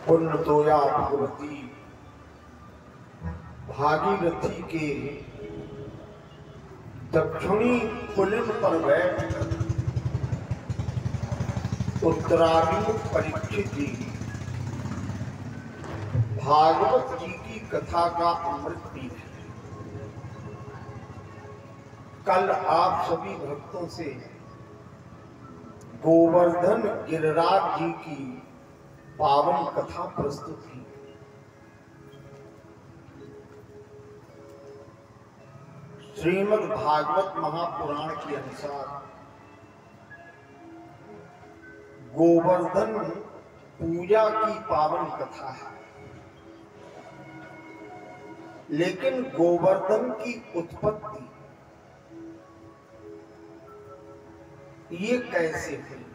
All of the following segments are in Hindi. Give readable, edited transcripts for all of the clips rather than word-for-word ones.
पुण्यतोया भगवती भागीरथी के दक्षिणी पुलिन पर बैठकर उत्तराभिमुख परीक्षित जी भागवत जी की कथा का अमृत पी रहे। कल आप सभी भक्तों से गोवर्धन गिरिराज जी की पावन कथा प्रस्तुत की। श्रीमद् भागवत महापुराण के अनुसार गोवर्धन पूजा की पावन कथा है, लेकिन गोवर्धन की उत्पत्ति ये कैसे हुई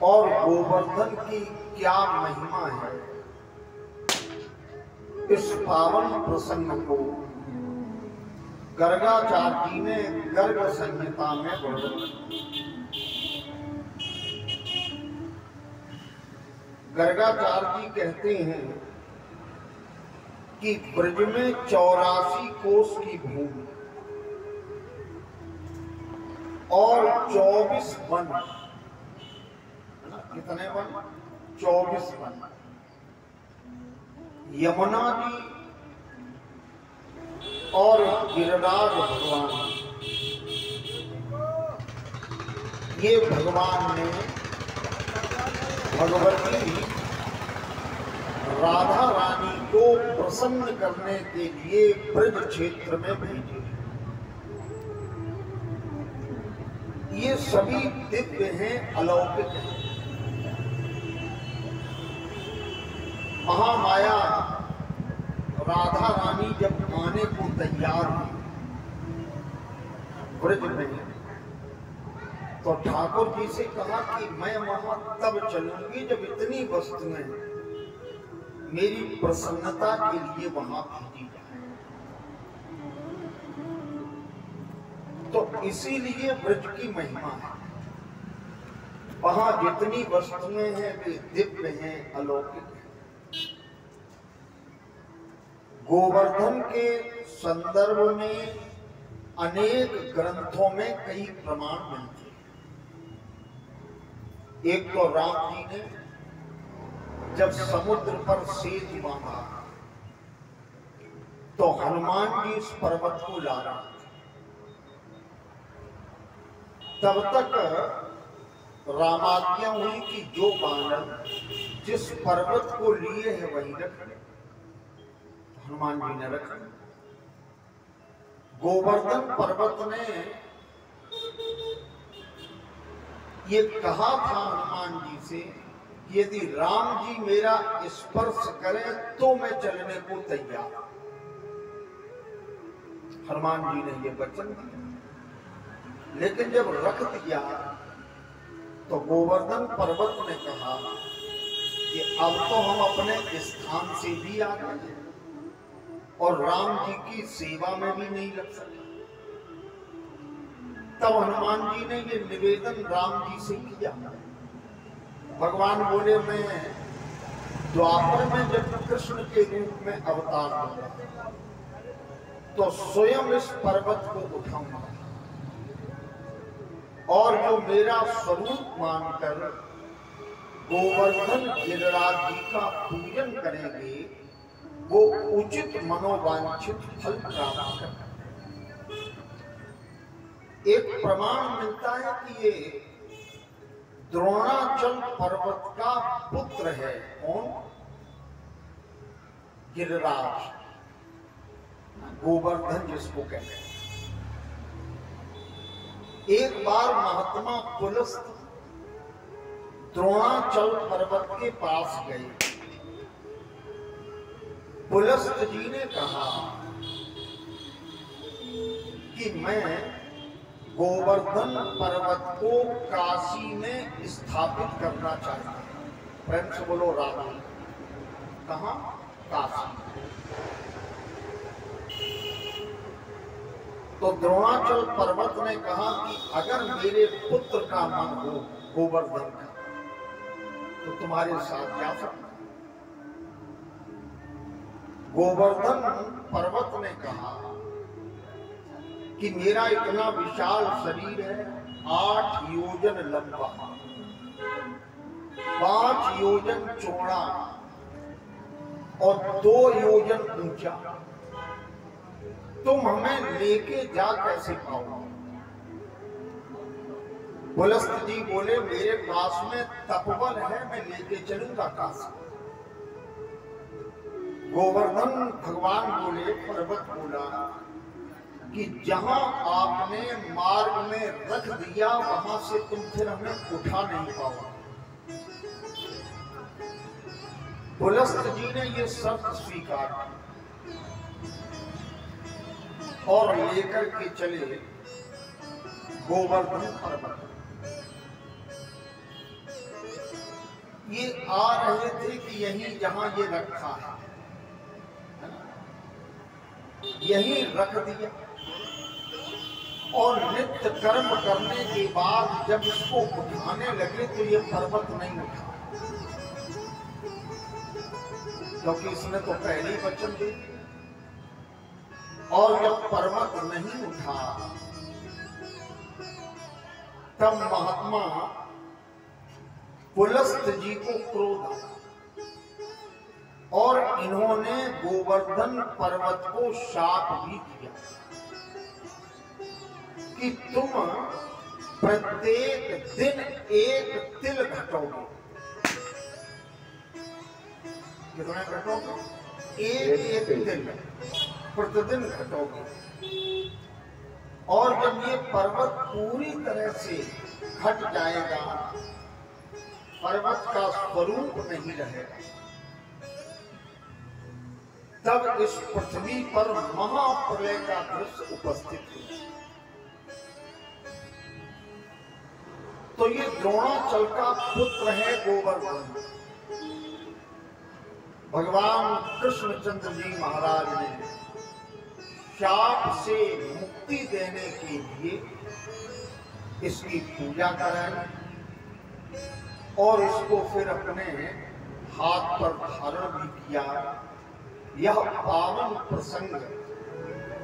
और गोवर्धन की क्या महिमा है, इस पावन प्रसंग को गर्गाचार्य जी ने गर्ग संहिता में वर्णन। गर्गाचार्य जी कहते हैं कि ब्रज में 84 कोस की भूमि और 24 वन, कितने वन? 24 वन। यमुना जी और गिरिराज भगवान, ये भगवान ने भगवती राधा रानी को प्रसन्न करने के लिए ब्रज क्षेत्र में भेजे। ये सभी दिव्य हैं, अलौकिक हैं। महामाया राधा रानी जब आने को तैयार हुई ब्रज में, तो ठाकुर जी से कहा कि मैं वहां तब चलूंगी जब इतनी वस्तुएं मेरी प्रसन्नता के लिए वहां भेजी जाए। तो इसीलिए ब्रज की महिमा है, वहां जितनी वस्तुएं हैं वे दिव्य हैं, अलौकिक हैं। गोवर्धन के संदर्भ में अनेक ग्रंथों में कई प्रमाण मिलते हैं। एक तो राम जी ने जब समुद्र पर सेतु बांधा तो हनुमान जी इस पर्वत को ला रहे थे, तब तक रामाज्ञा हुई कि जो बानर जिस पर्वत को लिए है वही रख। हनुमान जी ने रखा। गोवर्धन पर्वत ने ये कहा था हनुमान जी से, यदि राम जी मेरा स्पर्श करें तो मैं चलने को तैयार। हनुमान जी ने ये वचन दिया, लेकिन जब रख दिया तो गोवर्धन पर्वत ने कहा कि अब तो हम अपने स्थान से भी आ गए और राम जी की सेवा में भी नहीं लग सकते। तब हनुमान जी ने ये निवेदन राम जी से किया। भगवान बोले, मैं द्वापर में जब कृष्ण के रूप में अवतार लूंगा तो स्वयं इस पर्वत को उठाऊंगा और जो मेरा स्वरूप मानकर गोवर्धन गिरिराज जी का पूजन करेंगे वो उचित मनोवांछित फल प्राप्त करते। एक प्रमाण मिलता है कि ये द्रोणाचल पर्वत का पुत्र है। कौन? गिरिराज, गोवर्धन जिसको कहते हैं। एक बार महात्मा पुलस्त द्रोणाचल पर्वत के पास गए। पुलस्त जी ने कहा कि मैं गोवर्धन पर्वत को काशी में स्थापित करना चाहता हूं। प्रेम से बोलो राम। कहां? काशी। तो द्रोणाचल पर्वत ने कहा कि अगर मेरे पुत्र का मन हो गोवर्धन का तो तुम्हारे साथ जा सकता। गोवर्धन पर्वत ने कहा कि मेरा इतना विशाल शरीर है, 8 योजन लंबा, 5 योजन चौड़ा और 2 योजन ऊंचा, तुम हमें लेके जा कैसे पाओ? पुलस्त जी बोले, मेरे पास में तपबल है, मैं लेके चलूंगा काशी। गोवर्धन भगवान बोले, पर्वत बोला कि जहां आपने मार्ग में रख दिया वहां से तुम फिर हमें उठा नहीं पाओ। पुलस्त जी ने ये शर्त स्वीकार और लेकर के चले गोवर्धन पर्वत। ये आ रहे थे कि यही जहां ये रखा है, यही रख दिया और नित्य कर्म करने के बाद जब इसको उठाने लगे तो ये पर्वत नहीं उठा, क्योंकि इसने तो पहले ही वचन दे। और जब पर्वत नहीं उठा तब महात्मा पुलस्त जी को क्रोध आया और इन्होंने गोवर्धन पर्वत को शाप भी दिया कि तुम प्रत्येक दिन 1 तिल घटोगे। कितना घटोगे? 1 तिल प्रतिदिन घटोगे। और जब ये पर्वत पूरी तरह से घट जाएगा, पर्वत का स्वरूप नहीं रहेगा, तब इस पृथ्वी पर महाप्रलय का दृश्य उपस्थित हुआ। तो ये द्रोणाचल का पुत्र है गोवर्धन। भगवान कृष्णचंद्र जी महाराज ने शाप से मुक्ति देने के लिए इसकी पूजा कराई और इसको फिर अपने हाथ पर धारण भी किया। यह पावन प्रसंग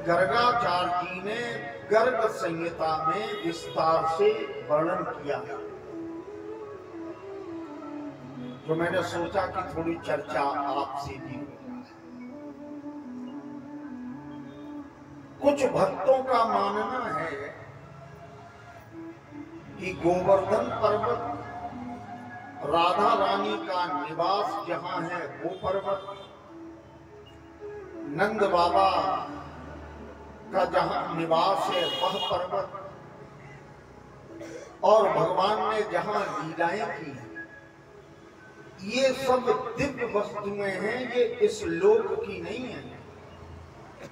गर्गाचार्य जी ने गर्ग संहिता में विस्तार से वर्णन किया, जो मैंने सोचा कि थोड़ी चर्चा आपसे भी हो। कुछ भक्तों का मानना है कि गोवर्धन पर्वत राधा रानी का निवास जहां है वो पर्वत, नंद बाबा का जहां निवास है वह पर्वत, और भगवान ने जहां लीलाएं की हैं, ये सब दिव्य वस्तुएं हैं। ये इस लोक की नहीं है,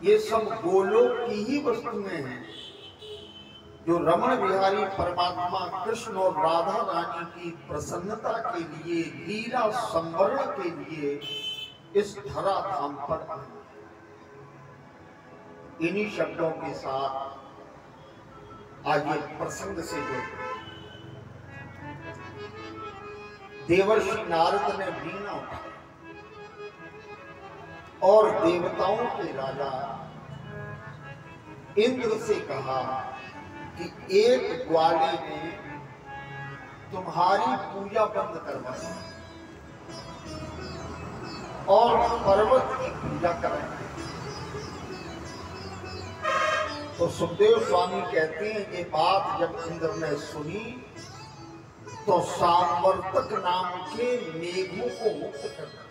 ये सब गोलोक की ही वस्तुएं हैं, जो रमण बिहारी परमात्मा कृष्ण और राधा रानी की प्रसन्नता के लिए, लीला संवरण के लिए इस धरा धाम पर आए। इन्हीं शब्दों के साथ आइए प्रसंग से जुड़े। देवर्षि नारद ने वीणा उठाई और देवताओं के राजा इंद्र से कहा कि एक ग्वाले ने तुम्हारी पूजा बंद करवाई और पर्वत की पूजा कराई। तो सुखदेव स्वामी कहते हैं, ये बात जब इंद्र ने सुनी तो सांवर्तक नाम के मेघों को मुक्त कर दिया,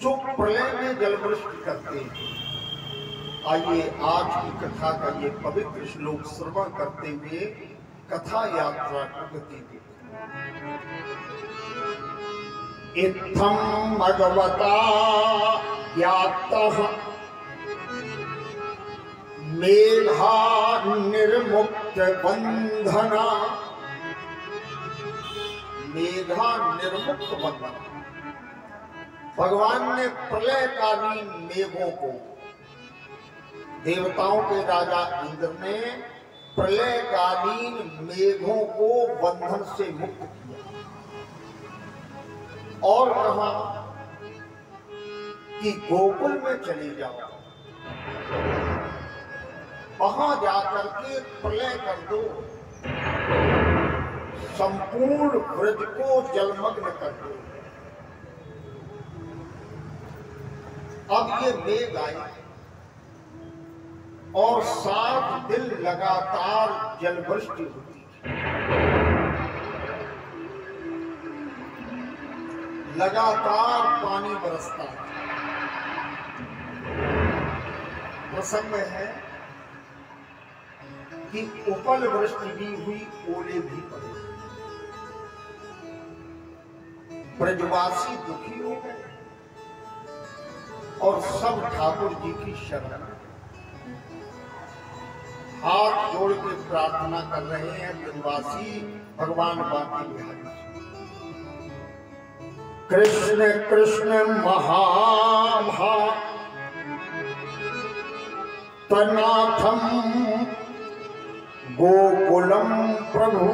जो प्रलय में जलवृष्टि करते हैं। आइए आज की कथा का ये पवित्र श्लोक श्रवण करते हुए कथा यात्रा को गति देते। इत्थं भगवता ज्ञातः मेघा निर्मुक्त बंधना। मेघा निर्मुक्त बंधना, भगवान ने प्रलयकालीन मेघों को, देवताओं के राजा इंद्र ने प्रलयकालीन मेघों को बंधन से मुक्त किया और कहा कि गोकुल में चले जाओ, वहां जाकर के प्रलय कर दो, संपूर्ण ब्रज को जलमग्न कर दो। अब ये मेघ आए और 7 दिन लगातार जलवृष्टि होती है, लगातार पानी बरसता है। प्रसंग है कि उपल वृष्टि भी हुई, ओले भी पड़े, ब्रजवासी दुखी हो गए और सब ठाकुर जी की शरण हाथ जोड़ के प्रार्थना कर रहे हैं। ब्रजवासी भगवान बांके बिहारी कृष्ण कृष्ण महाभा तनाथम गोकुलम प्रभु।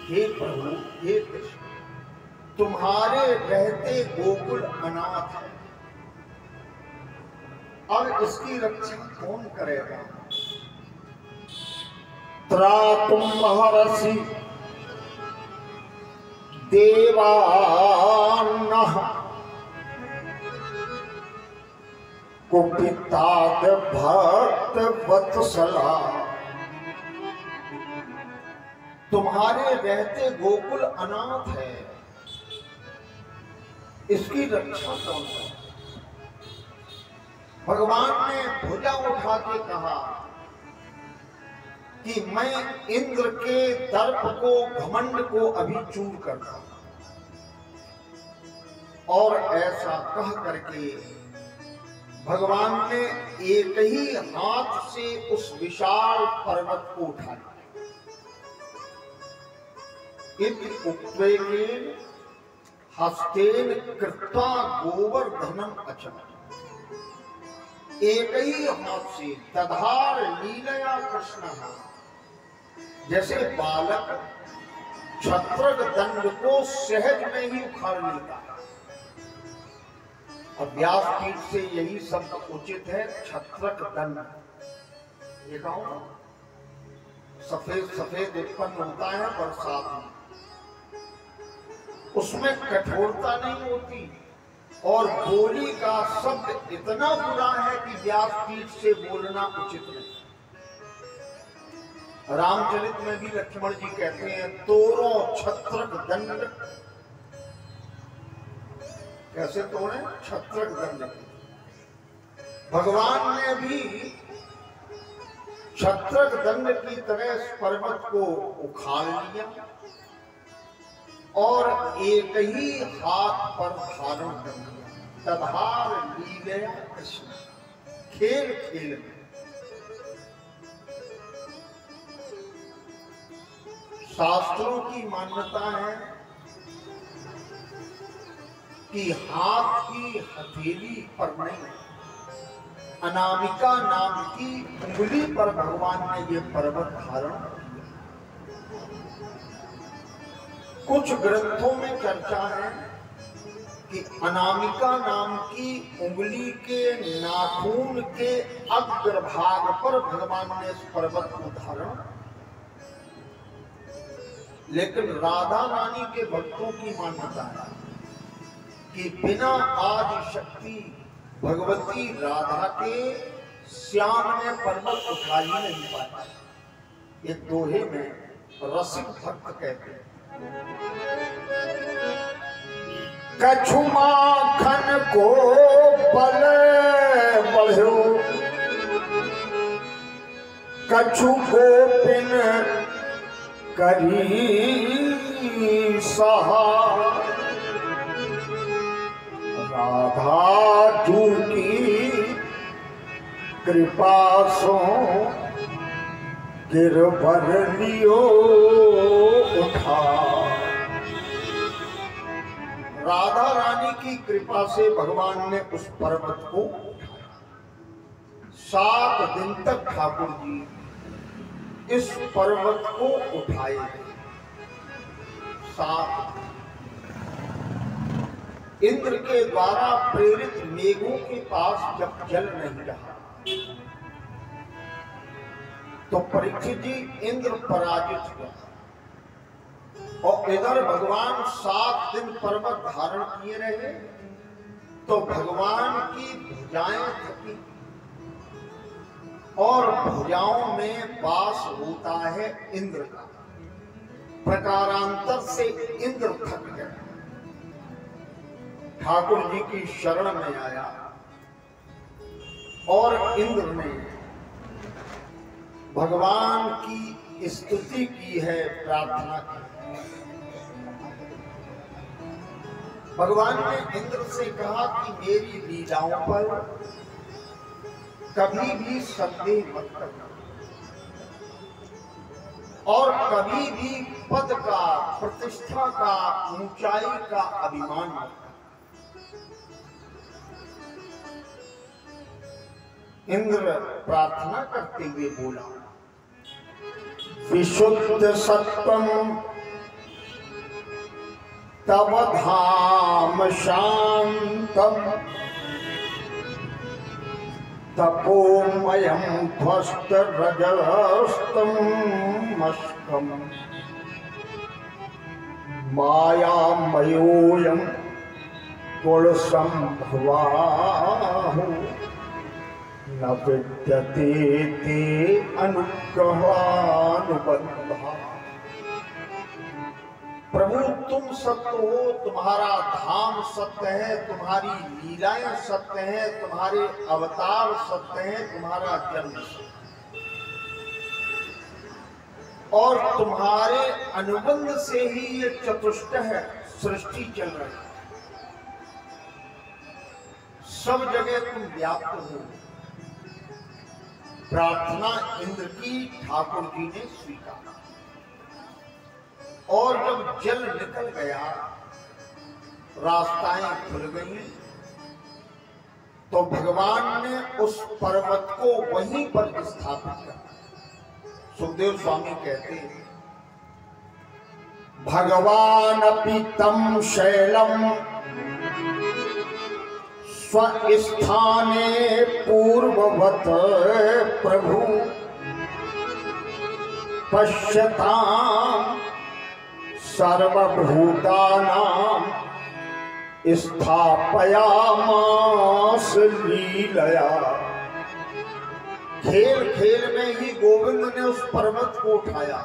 हे प्रभु, हे कृष्ण, तुम्हारे रहते गोकुल अनाथ है, अब इसकी रक्षा कौन करेगा? त्रातुम महर्षि देवान्नः कुपिताद भक्त वत्सला। तुम्हारे रहते गोकुल अनाथ है, इसकी रक्षा कौन करे? भगवान ने भुजा उठा के कहा कि मैं इंद्र के दर्प को, घमंड को अभी चूर करता हूं। और ऐसा कह करके भगवान ने एक ही हाथ से उस विशाल पर्वत को उठा लिया। उक्त्वेन हस्तेन कृत्वा गोवर्धनम अचल। एक ही हाथ से दधार लीलया कृष्ण, जैसे बालक छत्रक दंड को सहज में ही उखाड़ लेता है। और व्यासपीठ से यही शब्द उचित है, छत्रक दंड। देखा होगा, सफेद सफेद उत्पन्न होता है बरसात में, उसमें कठोरता नहीं होती और बोली का शब्द इतना बुरा है कि व्यासपीठ से बोलना उचित नहीं। रामचरित में भी लक्ष्मण जी कहते हैं, तोड़ो छत्रक दंड। कैसे तोड़े? छत्रक दंड। भगवान ने भी छत्रक दंड की तरह इस पर्वत को उखाड़ लिया और एक ही हाथ पर धारण कर लिया। तधार लीलया कृष्ण, खेल खेल में। शास्त्रों की मान्यता है कि हाथ की हथेली पर नहीं, अनामिका नाम की उंगली पर भगवान ने यह पर्वत धारण किया। कुछ ग्रंथों में चर्चा है कि अनामिका नाम की उंगली के नाखून के अग्रभाग पर भगवान ने इस पर्वत को धारण। लेकिन राधा रानी के भक्तों की मान्यता है कि बिना आदि शक्ति भगवती राधा के श्याम ने पर्वत उठा ही नहीं पाया। ये दोहे में रसिक भक्त कहते हैं, कछु माखन को बल बढ़ो, कछु गोपिन करी सहा। राधा जू की कृपा सो गिरवर लियो उठा। राधा रानी की कृपा से भगवान ने उस पर्वत को उठाया। 7 दिन तक ठाकुर जी इस पर्वत को उठाए। 7 इंद्र के द्वारा प्रेरित मेघों के पास जब जल नहीं रहा तो परीक्षित जी इंद्र पराजित हुआ और इधर भगवान 7 दिन पर्वत धारण किए रहे तो भगवान की भुजाएं थकी और भुजाओं में वास होता है इंद्र का। प्रकारांतर से इंद्र थक गए, ठाकुर जी की शरण में आया और इंद्र ने भगवान की स्तुति की है, प्रार्थना की। भगवान ने इंद्र से कहा कि मेरी लीलाओं पर कभी भी संदेह मत करना और कभी भी पद का, प्रतिष्ठा का, ऊंचाई का अभिमान मत करना। इंद्र प्रार्थना करते हुए बोला, विशुद्ध सत्वम तव धाम शांतम तपोमयं ध्वस्त रजस्तम मस्कम मायामयोऽयं गुणसंभवाः न विद्यते ते अनुग्रहानुबन्धः। प्रभु तुम सत्य हो, तुम्हारा धाम सत्य है, तुम्हारी लीलाएं सत्य हैं, तुम्हारे अवतार सत्य हैं, तुम्हारा जन्म सत्य और तुम्हारे अनुबंध से ही ये चतुष्ट है सृष्टि चल रही है। सब जगह तुम व्याप्त हो। प्रार्थना इंद्र की ठाकुर जी ने स्वीकार और जब जल निकल गया, रास्ताएं खुल गई तो भगवान ने उस पर्वत को वहीं पर स्थापित किया। सुखदेव स्वामी कहते हैं, भगवान अपि तं शैलम स्वस्थाने पूर्ववत प्रभु पश्यताम् सर्वभूतानां स्थापयामास लीलया। खेल खेल में ही गोविंद ने उस पर्वत को उठाया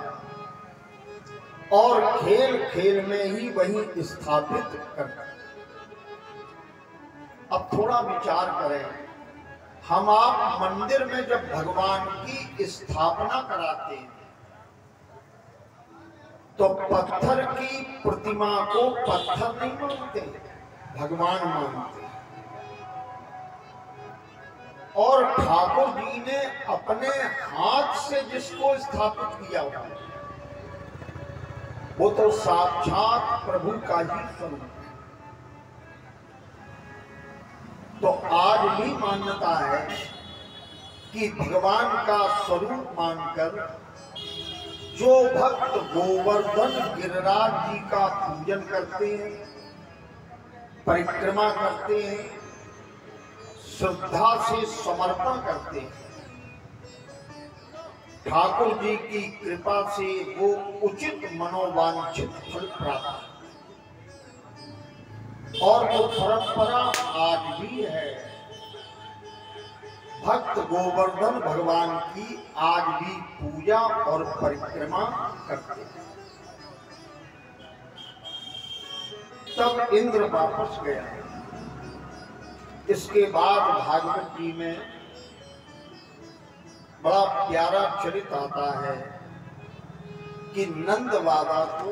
और खेल खेल में ही वहीं स्थापित कर दिया। अब थोड़ा विचार करें, हम आप मंदिर में जब भगवान की स्थापना कराते हैं तो पत्थर की प्रतिमा को पत्थर नहीं मानते, भगवान मानते। और ठाकुर जी ने अपने हाथ से जिसको स्थापित किया हुआ वो तो साक्षात प्रभु का ही स्वरूप है। तो आज भी मान्यता है कि भगवान का स्वरूप मानकर जो भक्त गोवर्धन गिरिराज जी का पूजन करते हैं, परिक्रमा करते हैं, श्रद्धा से समर्पण करते हैं, ठाकुर जी की कृपा से वो उचित मनोवांछित फल प्राप्त, और वो परंपरा आज भी है। भक्त गोवर्धन भगवान की आज भी पूजा और परिक्रमा करते हैं। तब इंद्र वापस गया। इसके बाद भागवत जी में बड़ा प्यारा चरित आता है कि नंद बाबा को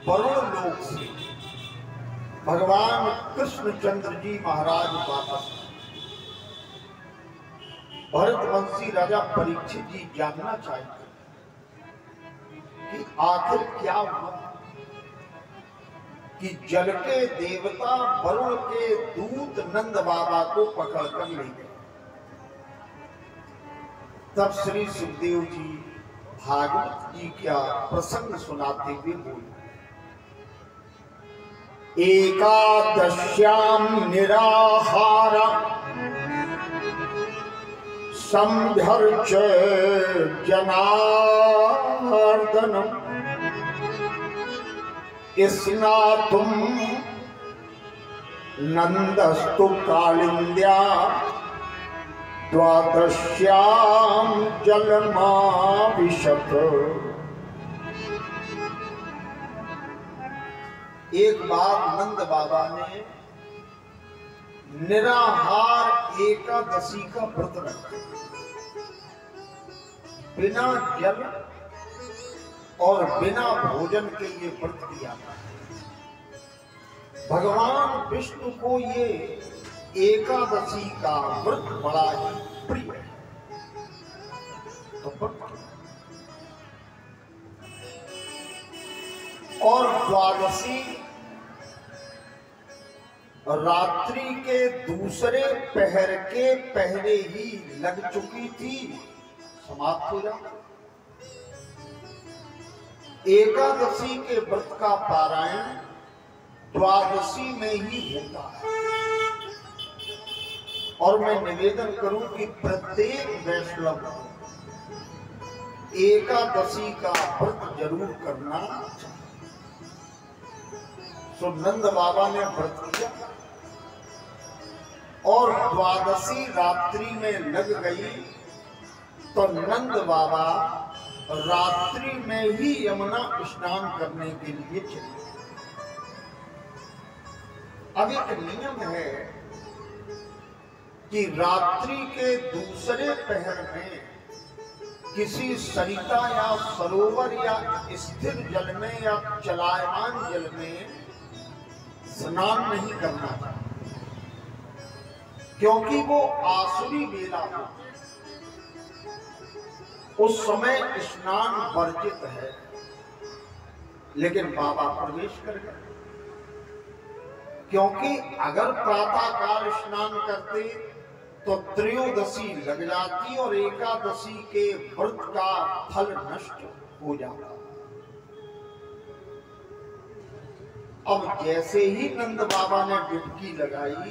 वरुण लोक से भगवान कृष्णचंद्र जी महाराज वापस। भरतवंशी राजा परीक्षित जी जानना चाहते कि आखिर क्या हुआ कि जल के देवता वरुण के दूत नंद बाबा को पकड़कर ले गए तब श्री सुखदेव जी भागवत जी का प्रसंग सुनाते हुए बोले, एकादश्याम निराहार संभ्यर्च जनार्दनम स्नातुम नंदस्तु कालिंद्या द्वादश्याम जलमाविशत। एक बार नंद बाबा ने निराहार एकादशी का व्रत रखा, बिना जल और बिना भोजन के ये व्रत किया था। भगवान विष्णु को ये एकादशी का व्रत बड़ा ही प्रिय है, तो व्रत और द्वादशी रात्रि के दूसरे पहर के पहले ही लग चुकी थी, समाप्त हो जाती। एकादशी के व्रत का पारायण द्वादशी में ही होता है। और मैं निवेदन करूं कि प्रत्येक वैष्णव एकादशी का व्रत जरूर करना चाहिए। तो नंद बाबा ने व्रत किया और द्वादशी रात्रि में लग गई, तो नंद बाबा रात्रि में ही यमुना स्नान करने के लिए चले। अब एक नियम है कि रात्रि के दूसरे पहर में किसी सरिता या सरोवर या स्थिर जल में या चलायमान जल में स्नान नहीं करना चाहिए, क्योंकि वो आसुरी बेला हो, उस समय स्नान वर्जित है। लेकिन बाबा प्रवेश कर गए, क्योंकि अगर प्रातः काल स्नान करते तो त्रयोदशी लग जाती और एकादशी के व्रत का फल नष्ट हो जाता। अब जैसे ही नंद बाबा ने डुबकी लगाई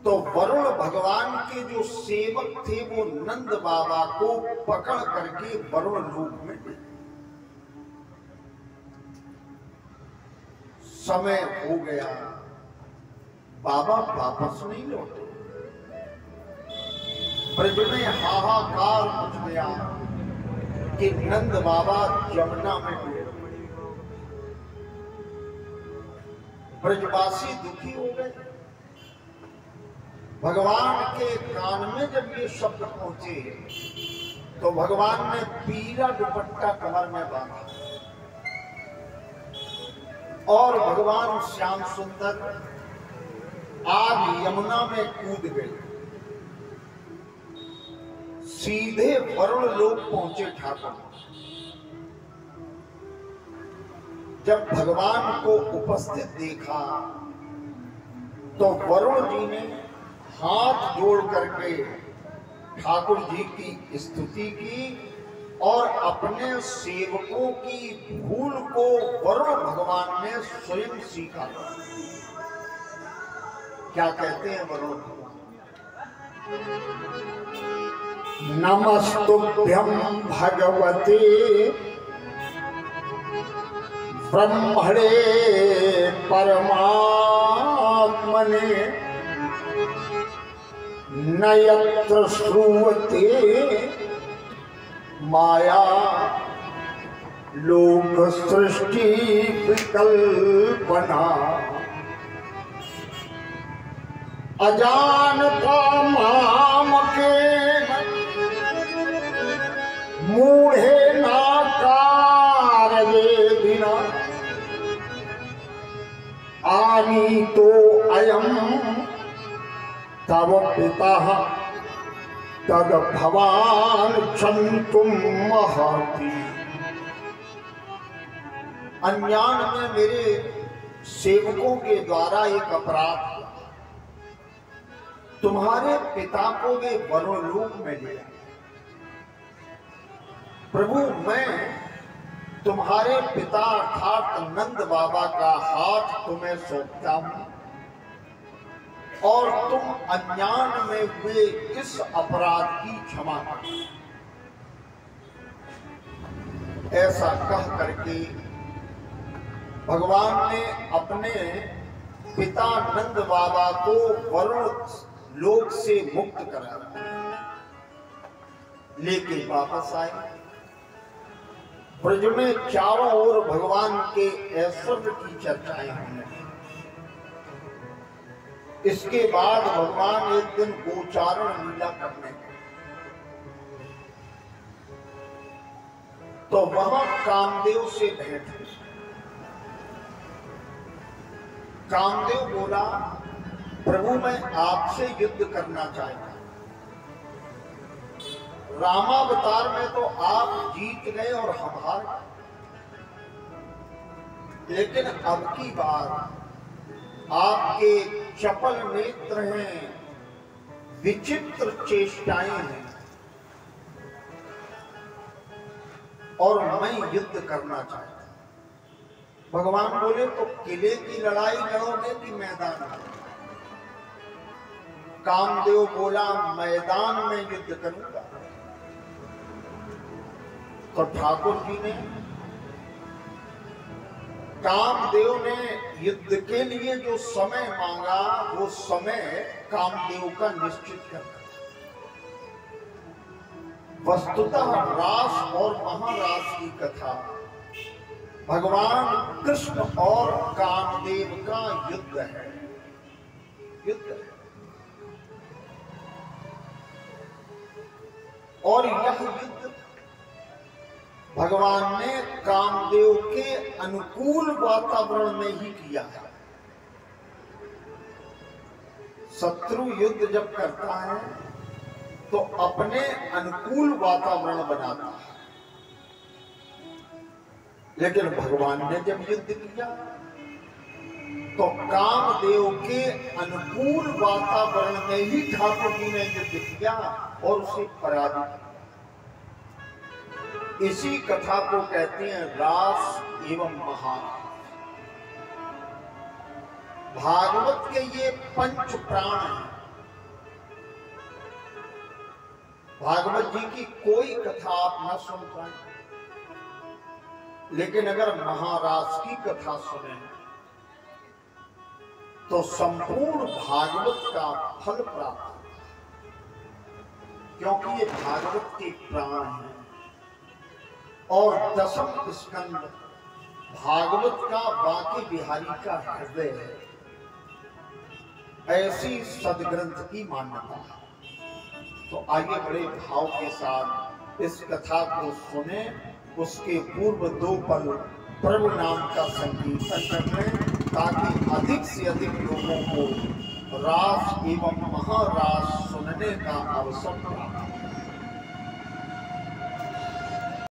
तो वरुण भगवान के जो सेवक थे वो नंद बाबा को पकड़ करके वरुण लोक में ले। समय हो गया, बाबा वापस नहीं लौटे। ब्रज में हाहाकार मच गया कि नंद बाबा जमुना में डूबे। ब्रजवासी दुखी हो गए। भगवान के कान में जब ये शब्द पहुंचे तो भगवान ने पीला दुपट्टा कमर में बांधा और भगवान श्याम सुंदर आग यमुना में कूद गए, सीधे वरुण लोक पहुंचे ठाकुर। जब भगवान को उपस्थित देखा तो वरुण जी ने हाथ जोड़ करके ठाकुर जी की स्तुति की और अपने सेवकों की भूल को वरुण भगवान ने स्वयं सीखा। क्या कहते हैं वरुण भगवान? नमस्तुभ्यं भगवते ब्रह्मणे परमात्मने न यत्र श्रूयते माया लोक सृष्टि विकल्पना। अजानता मामके मूढ़े नाकार वेदिना आनी तो अयम तव पिता तद भवान क्षन्तुम महति। अज्ञान में मेरे सेवकों के द्वारा एक अपराध, तुम्हारे पिता को वे वरुणलोक में ले आए। प्रभु मैं तुम्हारे पिता अर्थात नंद बाबा का हाथ तुम्हें सौंपता हूं और तुम अज्ञान में हुए इस अपराध की क्षमा करो। ऐसा कह करके भगवान ने अपने पिता नंद बाबा को वरुण लोक से मुक्त कराया, लेके वापस आए। ब्रज में चारों ओर भगवान के ऐश्वर्य की चर्चाएं होने लगी। इसके बाद भगवान एक दिन गोचारण लीला करने गए, तो वहां कामदेव से भेंट हुई। कामदेव बोला, प्रभु मैं आपसे युद्ध करना चाहता हूं। रामावतार में तो आप जीत गए और हम हार गए, लेकिन अब की बार आपके चपल नेत्र हैं, विचित्र चेष्टाएं हैं और मैं युद्ध करना चाहता हूं। भगवान बोले, तो किले की लड़ाई लड़ोगे कि मैदान में? कामदेव बोला, मैदान में युद्ध करूंगा। तो ठाकुर जी ने, कामदेव ने युद्ध के लिए जो समय मांगा वो समय कामदेव का निश्चित करना। वस्तुतः रास और महारास की कथा भगवान कृष्ण और कामदेव का युद्ध है। युद्ध है और यह युद्ध भगवान ने कामदेव के अनुकूल वातावरण में ही किया है। शत्रु युद्ध जब करता है तो अपने अनुकूल वातावरण बनाता है, लेकिन भगवान ने जब युद्ध किया तो कामदेव के अनुकूल वातावरण में ही ठाकुर जी ने युद्ध किया और उसे पराजित किया। इसी कथा को कहते हैं रास एवं महारास। भागवत के ये पंच प्राण हैं। भागवत जी की कोई कथा आप न सुन पाए, लेकिन अगर महारास की कथा सुने तो संपूर्ण भागवत का फल प्राप्त, क्योंकि ये भागवत के प्राण हैं और दसम स्कंद भागवत का बाकी बिहारी का हृदय है। ऐसी सदग्रंथ की मान्यता है। तो आइए बड़े भाव के साथ इस कथा को सुने। उसके पूर्व दो पल प्रभु नाम का संकीर्तन कर लें, ताकि अधिक से अधिक लोगों को रास एवं महारास सुनने का अवसर प्राप्त हो।